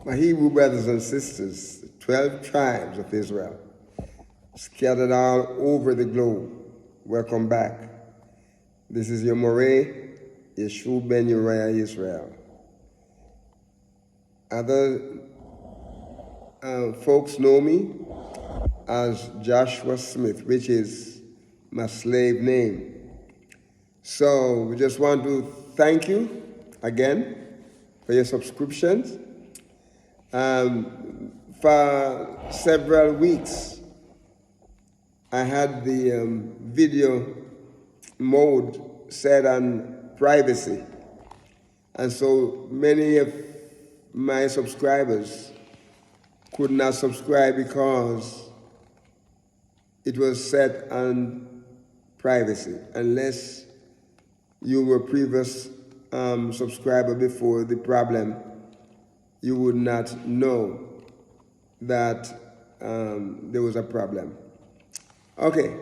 My Hebrew brothers and sisters, 12 tribes of Israel, scattered all over the globe, welcome back. This is your Moreh, Yeshua ben Uriah Israel. Other folks know me as Joshua Smith, which is my slave name. So we just want to thank you again for your subscriptions. For several weeks, I had the video mode set on privacy. And so many of my subscribers could not subscribe because it was set on privacy. Unless you were previous subscriber before the problem, you would not know that there was a problem. Okay,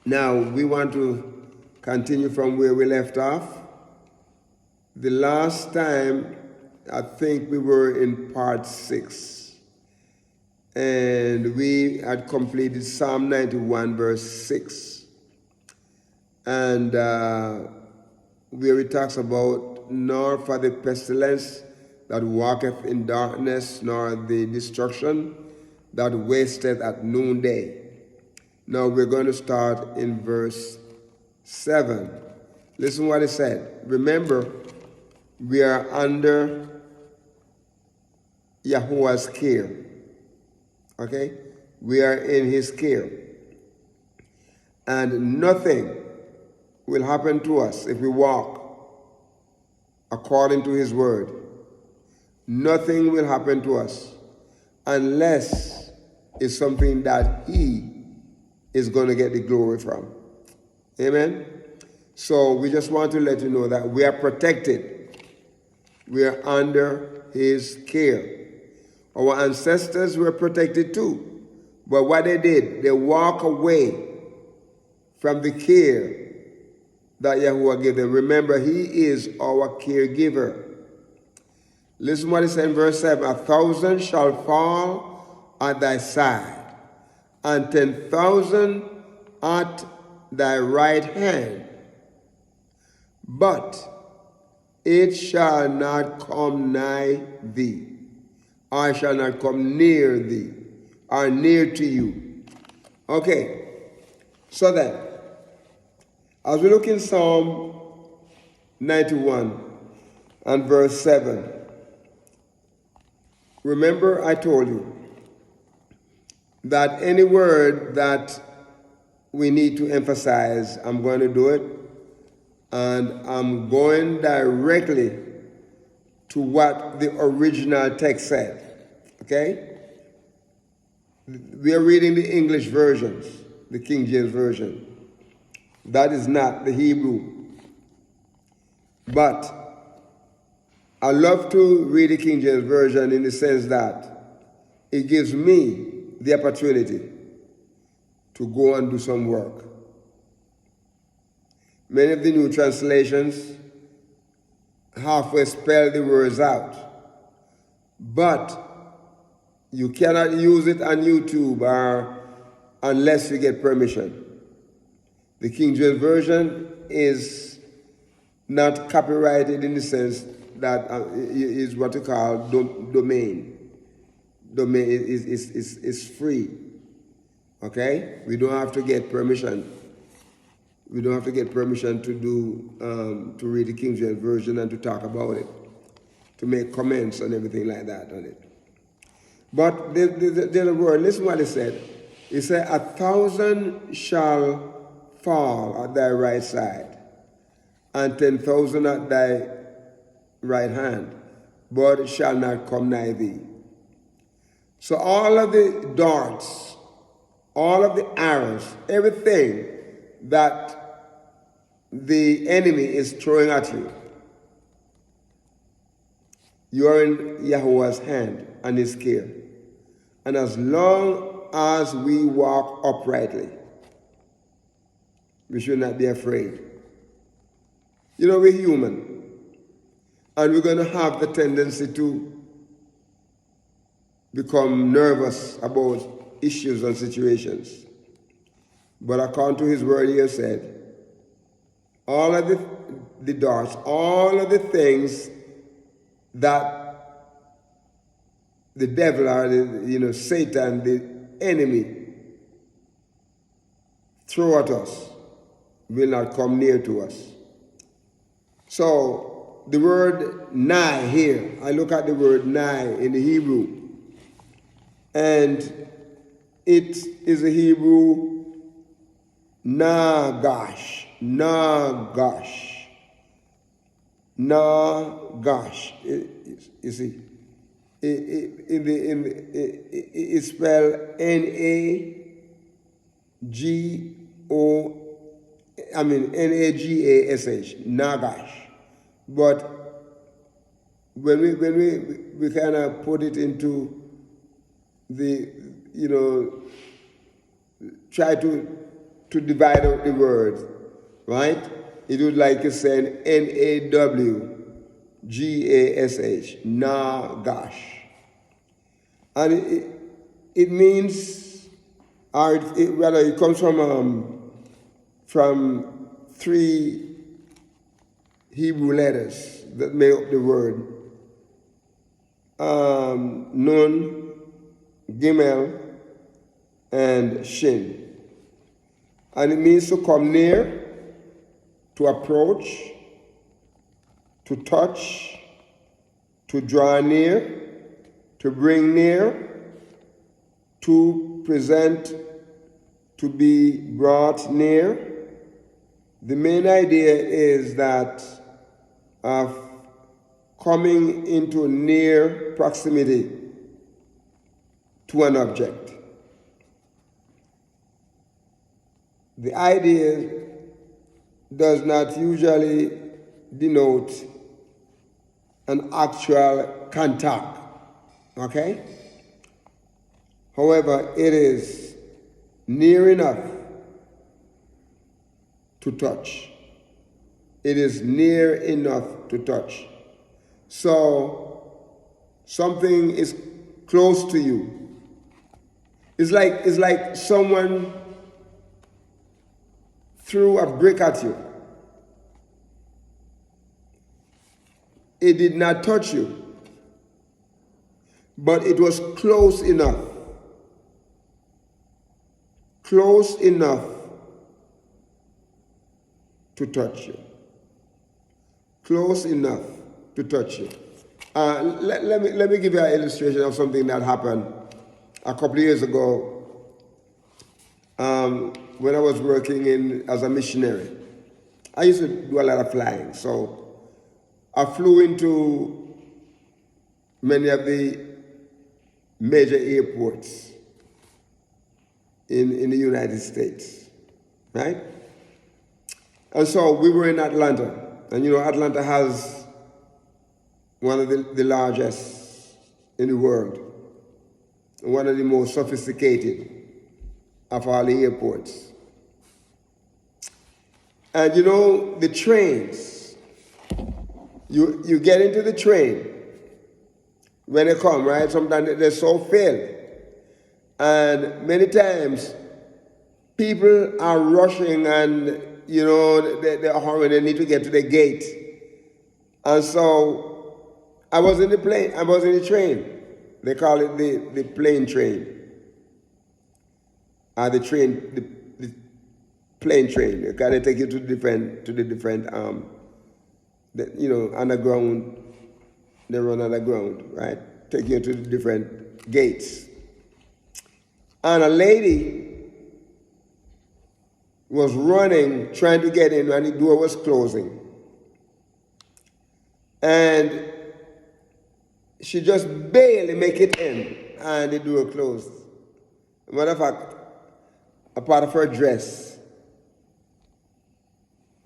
now we want to continue from where we left off. The last time, I think we were in part 6, and we had completed Psalm 91 verse 6, and where it talks about, nor for the pestilence that walketh in darkness, nor the destruction that wasteth at noonday. Now we're going to start in verse 7. Listen what it said. Remember, we are under YAHUAH'S care. Okay? We are in his care. And nothing will happen to us if we walk according to his word. Nothing will happen to us unless it's something that he is going to get the glory from. Amen? So we just want to let you know that we are protected. We are under his care. Our ancestors were protected too. But what they did, they walk away from the care that Yahuwah gave them. Remember, he is our caregiver. Listen what it says in verse 7. 1,000 shall fall at thy side, and 10,000 at thy right hand, but it shall not come nigh thee, or shall not come near thee, or near to you. Okay, so then, as we look in Psalm 91 and verse 7, remember I told you that any word that we need to emphasize, I'm going to do it, and I'm going directly to what the original text said, okay? We are reading the English versions, the King James Version. That is not the Hebrew. But I love to read the King James Version in the sense that it gives me the opportunity to go and do some work. Many of the new translations halfway spell the words out, but you cannot use it on YouTube unless you get permission. The King James Version is not copyrighted in the sense that is what you call domain. Domain is free. Okay? We don't have to get permission. We don't have to get permission to do to read the King James Version and to talk about it, to make comments and everything like that on it. But there's a word. Listen what it said. It said, 1,000 shall fall at thy right side, and 10,000 at thy right hand, but it shall not come nigh thee. So all of the darts, all of the arrows, everything that the enemy is throwing at you, you are in Yahuwah's hand and his care. And as long as we walk uprightly, we should not be afraid. You know, we're human. And we're going to have the tendency to become nervous about issues and situations. But according to his word, he has said, all of the darts, all of the things that the devil or Satan, the enemy, throw at us will not come near to us. So the word nigh here, I look at the word nigh in the Hebrew, and it is a Hebrew nagash. You see, it's spelled Nagash, nagash. But when we kind of put it into the, try to divide out the words, right? It would like it's saying Nawgash, nagash. And it means, or it comes from three Hebrew letters that make up the word. Nun, Gimel, and Shin. And it means to come near, to approach, to touch, to draw near, to bring near, to present, to be brought near. The main idea is that of coming into near proximity to an object. The idea does not usually denote an actual contact, okay? However, it is near enough to touch. It is near enough to touch. So, something is close to you. It's like someone threw a brick at you. It did not touch you, but it was close enough. Close enough to touch you. Close enough to touch you. Let me give you an illustration of something that happened a couple of years ago when I was working as a missionary. I used to do a lot of flying, so I flew into many of the major airports in the United States, right? And so we were in Atlanta, and Atlanta has one of the largest in the world, one of the most sophisticated of all the airports. And the trains, you get into the train when they come, right? Sometimes they're so filled. And many times people are rushing and, they're hurrying, they need to get to the gate. And so I was in the train. They call it the plane train. The plane train. They take you to the different underground. They run underground, right? Take you to the different gates. And a lady was running, trying to get in, and the door was closing. And she just barely make it in, and the door closed. Matter of fact, a part of her dress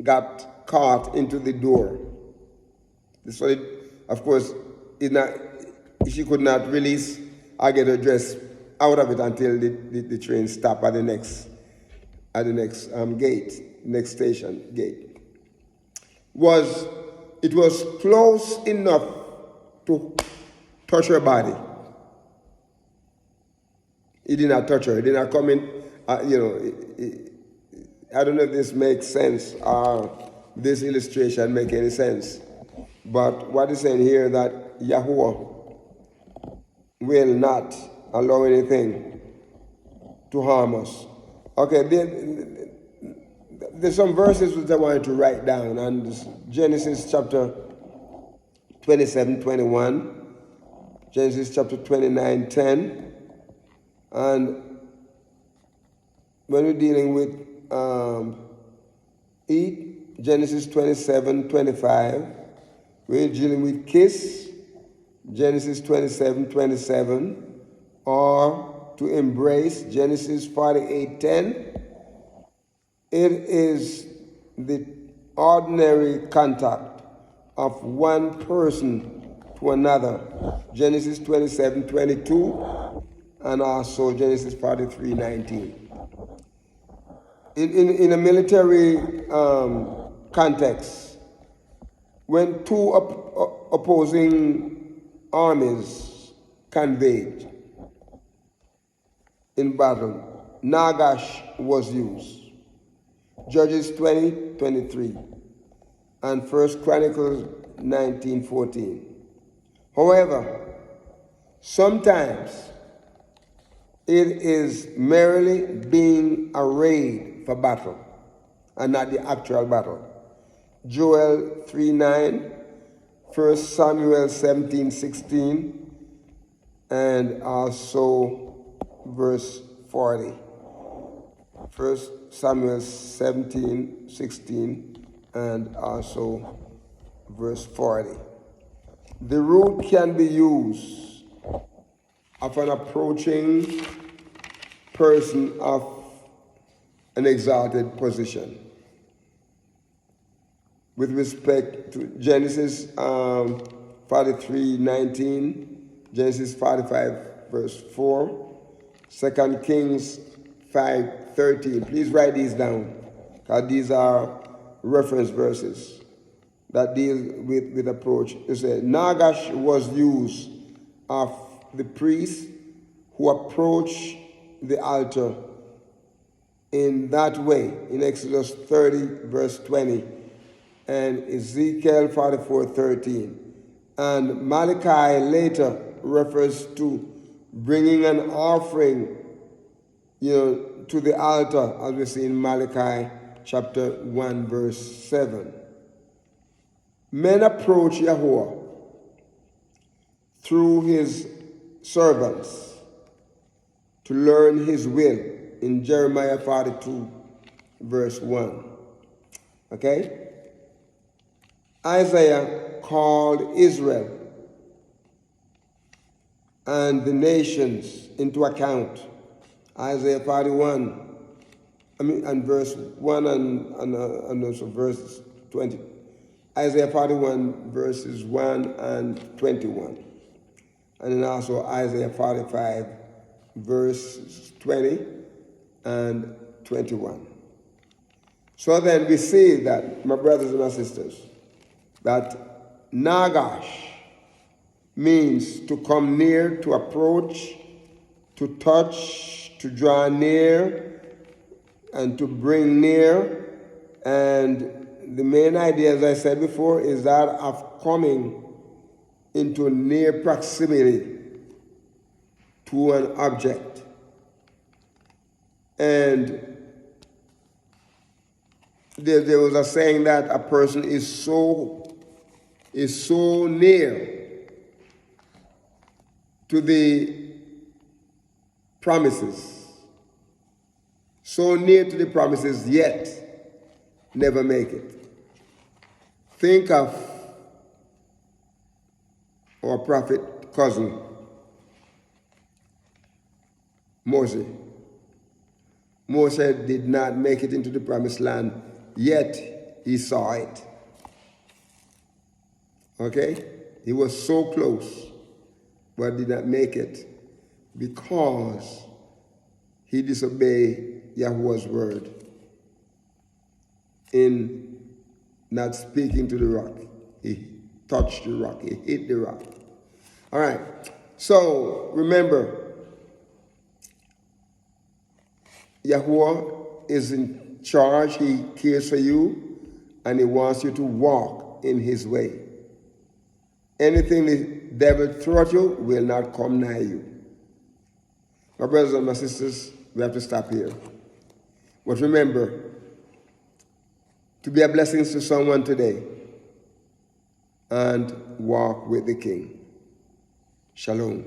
got caught into the door. So, of course, she could not release or get her dress out of it until the train stopped at the next gate, next station gate. It was close enough to touch her body. He did not touch her. He did not come in, I don't know if this makes sense or this illustration make any sense. But what is saying here that Yahuwah will not allow anything to harm us. Okay, there's some verses which I wanted to write down, and Genesis chapter 27, 21, Genesis chapter 29, 10, and when we're dealing with eat, Genesis 27, 25, we're dealing with kiss, Genesis 27, 27, or to embrace, Genesis 48, 10. It is the ordinary contact of one person to another, Genesis 27, 22, and also Genesis 43, 19. In a military context, when two opposing armies converged in battle, Nagash was used. Judges 20, 23, and 1 Chronicles 19, 14. However, sometimes it is merely being arrayed for battle and not the actual battle. Joel 3, 9, 1 Samuel 17, 16, and also verse 40. 1 Samuel 17, 16, and also verse 40. The root can be used of an approaching person of an exalted position. With respect to Genesis 43, 19, Genesis 45, verse 4, 2 Kings 5, 13. Please write these down, because these are reference verses that deal with approach. It says, Nagash was used of the priest who approached the altar in that way, in Exodus 30, verse 20, and Ezekiel 44, 13. And Malachi later refers to bringing an offering, to the altar, as we see in Malachi chapter 1, verse 7. Men approach Yahuwah through his servants to learn his will in Jeremiah 42, verse 1. Okay? Isaiah called Israel and the nations into account. Isaiah 41, and verse 1 and also verse 20. Isaiah 41, verses 1 and 21. And then also Isaiah 45, verses 20 and 21. So then we see that, my brothers and my sisters, that Nagash means to come near, to approach, to touch, to draw near, and to bring near. And the main idea, as I said before, is that of coming into near proximity to an object. And there was a saying that a person is so near to the promises, so near to the promises, yet never make it. Think of our prophet cousin, Moses. Moses did not make it into the promised land, yet he saw it. Okay? He was so close, but did not make it because he disobeyed Yahuwah's word in not speaking to the rock. He touched the rock. He hit the rock. All right. So remember, Yahuwah is in charge. He cares for you, and he wants you to walk in his way. Anything the devil throw at you will not come nigh you. My brothers and my sisters, we have to stop here. But remember, to be a blessing to someone today and walk with the King. Shalom.